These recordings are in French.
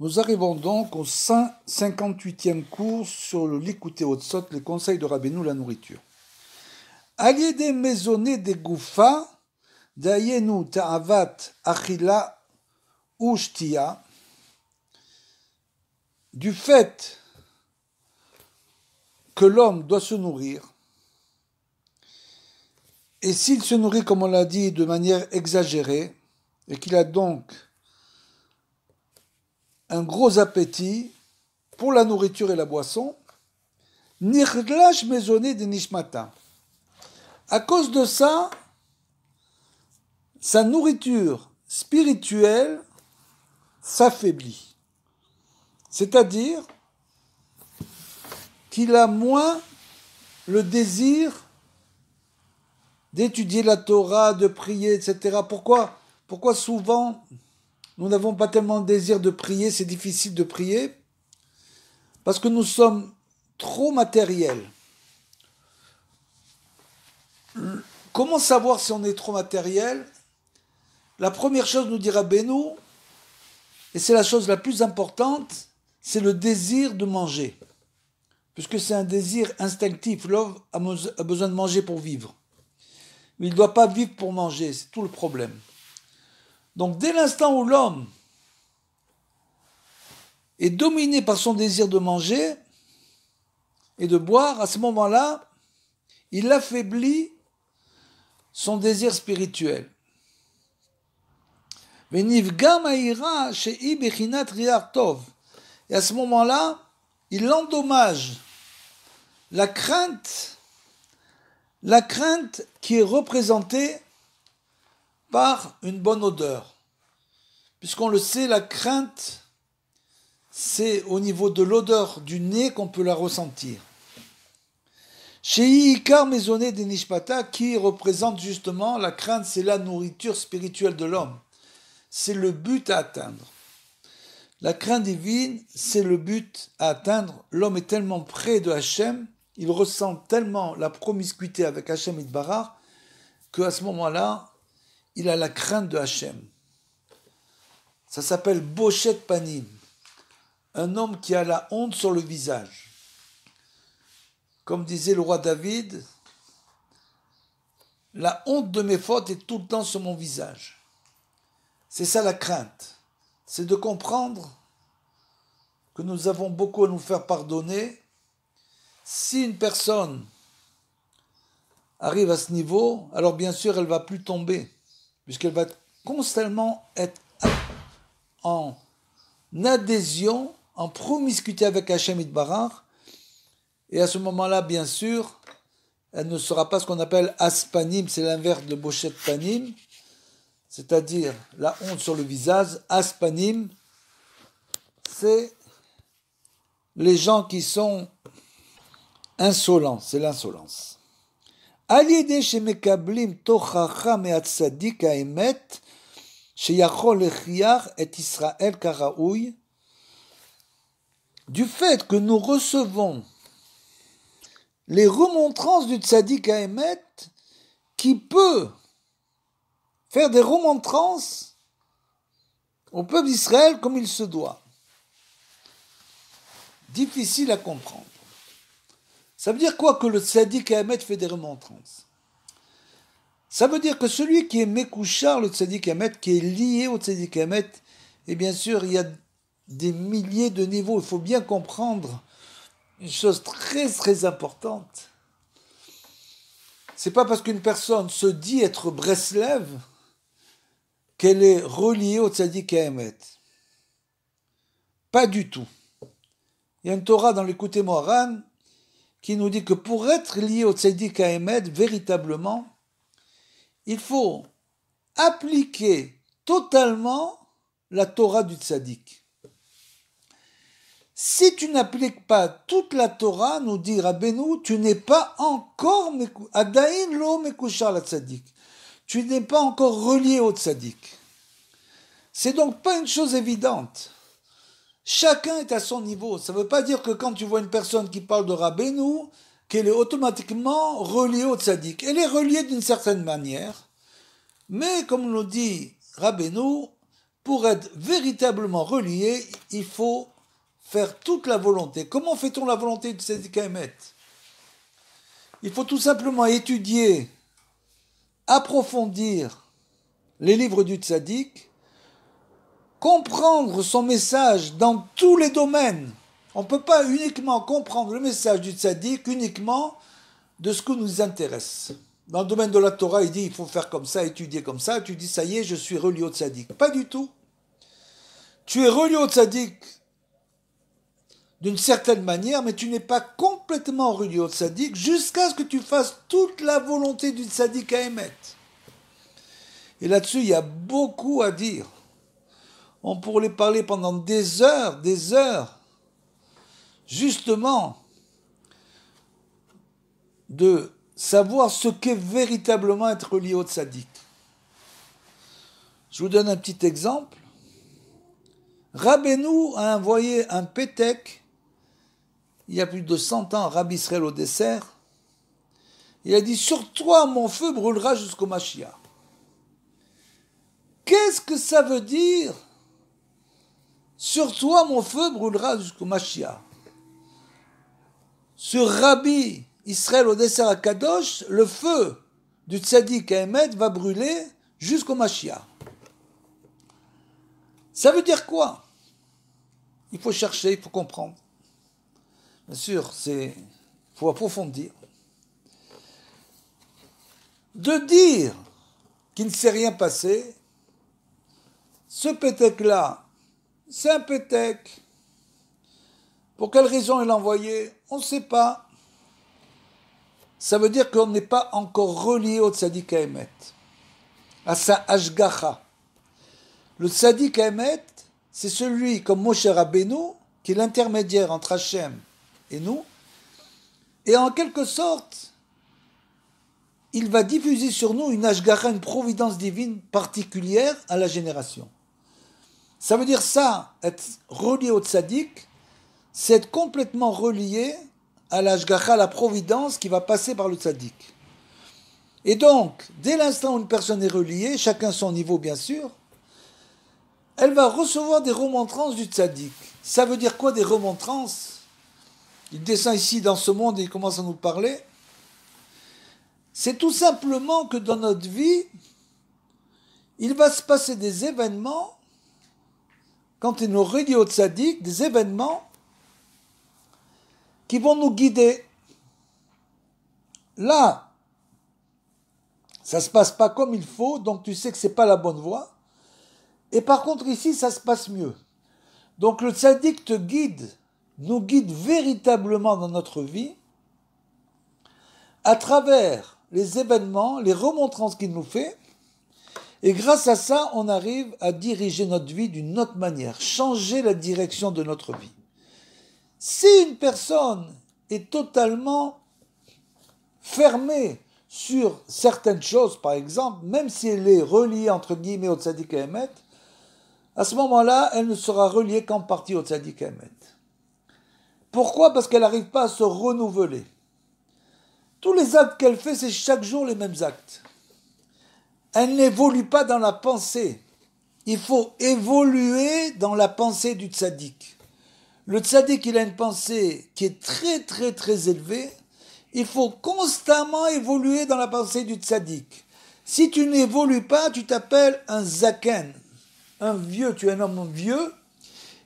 Nous arrivons donc au 58e cours sur le Likutei Hotzot, les conseils de Rabbeinu, la nourriture. Aliede maisonné des goufa, dayenu ta'avat achila ou shtia, du fait que l'homme doit se nourrir, et s'il se nourrit, comme on l'a dit, de manière exagérée, et qu'il a donc un gros appétit pour la nourriture et la boisson, nirglash maisonné de nishmata. À cause de ça, sa nourriture spirituelle s'affaiblit. C'est-à-dire qu'il a moins le désir d'étudier la Torah, de prier, etc. Pourquoi souvent nous n'avons pas tellement le désir de prier, c'est difficile de prier? Parce que nous sommes trop matériels. Comment savoir si on est trop matériel? La première chose, nous dira Rabbeinu, et c'est la chose la plus importante, c'est le désir de manger. Puisque c'est un désir instinctif, l'homme a besoin de manger pour vivre. Mais il ne doit pas vivre pour manger, c'est tout le problème. Donc dès l'instant où l'homme est dominé par son désir de manger et de boire, à ce moment-là, il affaiblit son désir spirituel. Et à ce moment-là, il endommage la crainte qui est représentée par une bonne odeur. Puisqu'on le sait, la crainte, c'est au niveau de l'odeur du nez qu'on peut la ressentir. Chez Ikar Maisonné des Nishpata, qui représente justement la crainte, c'est la nourriture spirituelle de l'homme. C'est le but à atteindre. La crainte divine, c'est le but à atteindre. L'homme est tellement près de Hachem, il ressent tellement la promiscuité avec Hachem Itbarach, qu'à ce moment-là, il a la crainte de Hachem. Ça s'appelle Boshet Panim. Un homme qui a la honte sur le visage. Comme disait le roi David, la honte de mes fautes est tout le temps sur mon visage. C'est ça la crainte. C'est de comprendre que nous avons beaucoup à nous faire pardonner. Si une personne arrive à ce niveau, alors bien sûr elle ne va plus tomber, puisqu'elle va constamment être en adhésion, en promiscuité avec Hachem Itbarach, et à ce moment-là, bien sûr, elle ne sera pas ce qu'on appelle aspanim, c'est l'inverse de boshet panim, c'est-à-dire la honte sur le visage. Aspanim, c'est les gens qui sont insolents, c'est l'insolence. Aliede shemekablim tochacha me'atzadik ha'emet sheyachol lechiach et Israël karaoui, du fait que nous recevons les remontrances du tzaddik ha'emet qui peut faire des remontrances au peuple d'Israël comme il se doit. Difficile à comprendre. Ça veut dire quoi que le tzaddik ha'emet fait des remontrances? Ça veut dire que celui qui est mekouchar, le tzaddik ha'emet, qui est lié au tzaddik ha'emet, et bien sûr il y a des milliers de niveaux, il faut bien comprendre une chose très très importante. C'est pas parce qu'une personne se dit être Breslev qu'elle est reliée au tzaddik ha'emet. Pas du tout. Il y a une Torah dans l'Likutei Moharan qui nous dit que pour être lié au tzaddik ha'emet, véritablement, il faut appliquer totalement la Torah du tzaddik. Si tu n'appliques pas toute la Torah, nous dit Rabbeinu, tu n'es pas encore Adain lo mekushar la tzaddik. Tu n'es pas encore relié au tzaddik. C'est donc pas une chose évidente. Chacun est à son niveau. Ça ne veut pas dire que quand tu vois une personne qui parle de Rabbeinu, qu'elle est automatiquement reliée au tzaddik. Elle est reliée d'une certaine manière, mais comme nous dit Rabbeinu, pour être véritablement relié, il faut faire toute la volonté. Comment fait-on la volonté du tzaddik Emet? Il faut tout simplement étudier, approfondir les livres du tzaddik, comprendre son message dans tous les domaines. On ne peut pas uniquement comprendre le message du tzaddik uniquement de ce qui nous intéresse. Dans le domaine de la Torah, il dit il faut faire comme ça, étudier comme ça. Tu dis ça y est, je suis relié au tzaddik. Pas du tout. Tu es relié au tzaddik d'une certaine manière, mais tu n'es pas complètement relié au tzaddik jusqu'à ce que tu fasses toute la volonté du tzaddik à émettre. Et là-dessus, il y a beaucoup à dire. On pourrait parler pendant des heures, justement, de savoir ce qu'est véritablement être relié au tzaddik. Je vous donne un petit exemple. Rabbeinu a envoyé un pétek, il y a plus de 100 ans, Rabbi Israël au dessert. Il a dit, sur toi, mon feu brûlera jusqu'au Mashiach. Qu'est-ce que ça veut dire? Sur toi, mon feu brûlera jusqu'au Mashiach. Sur Rabbi Israël au dessert à Kadosh, le feu du tzaddik à Emet va brûler jusqu'au Mashiach. Ça veut dire quoi? Il faut chercher, il faut comprendre. Bien sûr, il faut approfondir. De dire qu'il ne s'est rien passé, ce pétek-là, c'est un pétek. Pour quelle raison il l'a envoyé? On ne sait pas. Ça veut dire qu'on n'est pas encore relié au tzaddik Emet, à sa hashgacha. Le tzaddik Emet, c'est celui comme Moshe Rabbeinu, qui est l'intermédiaire entre Hachem et nous, et en quelque sorte, il va diffuser sur nous une hashgacha, une providence divine particulière à la génération. Ça veut dire ça, être relié au tzaddik, c'est être complètement relié à la hashgacha, à la providence qui va passer par le tzaddik. Et donc, dès l'instant où une personne est reliée, chacun son niveau bien sûr, elle va recevoir des remontrances du tzaddik. Ça veut dire quoi des remontrances? Il descend ici dans ce monde et il commence à nous parler. C'est tout simplement que dans notre vie, il va se passer des événements, quand il nous relie au tzaddik, des événements qui vont nous guider. Là, ça ne se passe pas comme il faut, donc tu sais que ce n'est pas la bonne voie. Et par contre, ici, ça se passe mieux. Donc le tzaddik te guide, nous guide véritablement dans notre vie, à travers les événements, les remontrances qu'il nous fait, et grâce à ça, on arrive à diriger notre vie d'une autre manière, changer la direction de notre vie. Si une personne est totalement fermée sur certaines choses, par exemple, même si elle est reliée entre guillemets au tzaddik Emet, à ce moment-là, elle ne sera reliée qu'en partie au tzaddik Emet. Pourquoi? Parce qu'elle n'arrive pas à se renouveler. Tous les actes qu'elle fait, c'est chaque jour les mêmes actes. Elle n'évolue pas dans la pensée. Il faut évoluer dans la pensée du tzaddik. Le tzaddik, il a une pensée qui est très très très élevée. Il faut constamment évoluer dans la pensée du tzaddik. Si tu n'évolues pas, tu t'appelles un zaken, un vieux, tu es un homme vieux.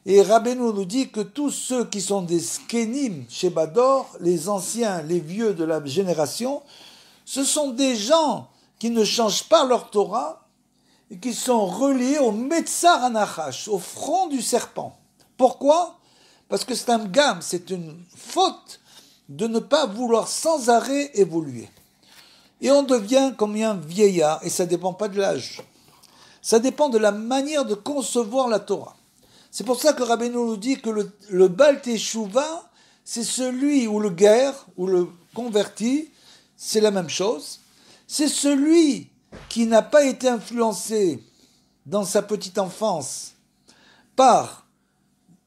Et Rabbeinu nous dit que tous ceux qui sont des skenim chez Bador, les anciens, les vieux de la génération, ce sont des gens qui ne changent pas leur Torah et qui sont reliés au Metzar Anachash, au front du serpent. Pourquoi? Parce que c'est un gamme, c'est une faute de ne pas vouloir sans arrêt évoluer. Et on devient comme un vieillard, et ça ne dépend pas de l'âge. Ça dépend de la manière de concevoir la Torah. C'est pour ça que Rabbeinu nous dit que le Baal Teshuva, c'est celui ou le guerre, ou le converti, c'est la même chose. C'est celui qui n'a pas été influencé dans sa petite enfance par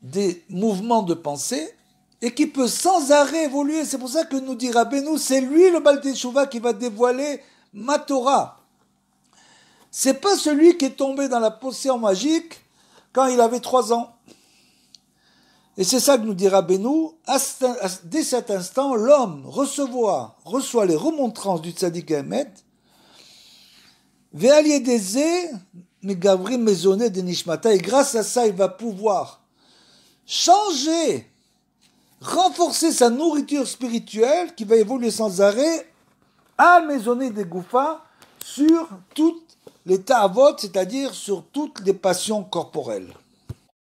des mouvements de pensée et qui peut sans arrêt évoluer. C'est pour ça que nous dit Rabbeinu, c'est lui le Baal Teshuva qui va dévoiler ma Torah. C'est pas celui qui est tombé dans la potion magique quand il avait 3 ans. Et c'est ça que nous dira Rabbeinu, dès cet instant, l'homme reçoit les remontrances du tzaddik Emet, Ve'aliedeze megavrim mezoneh de nishmata, et grâce à ça, il va pouvoir changer, renforcer sa nourriture spirituelle, qui va évoluer sans arrêt, à maisonner des gouffas, sur toutes les ta'avot, c'est-à-dire sur toutes les passions corporelles.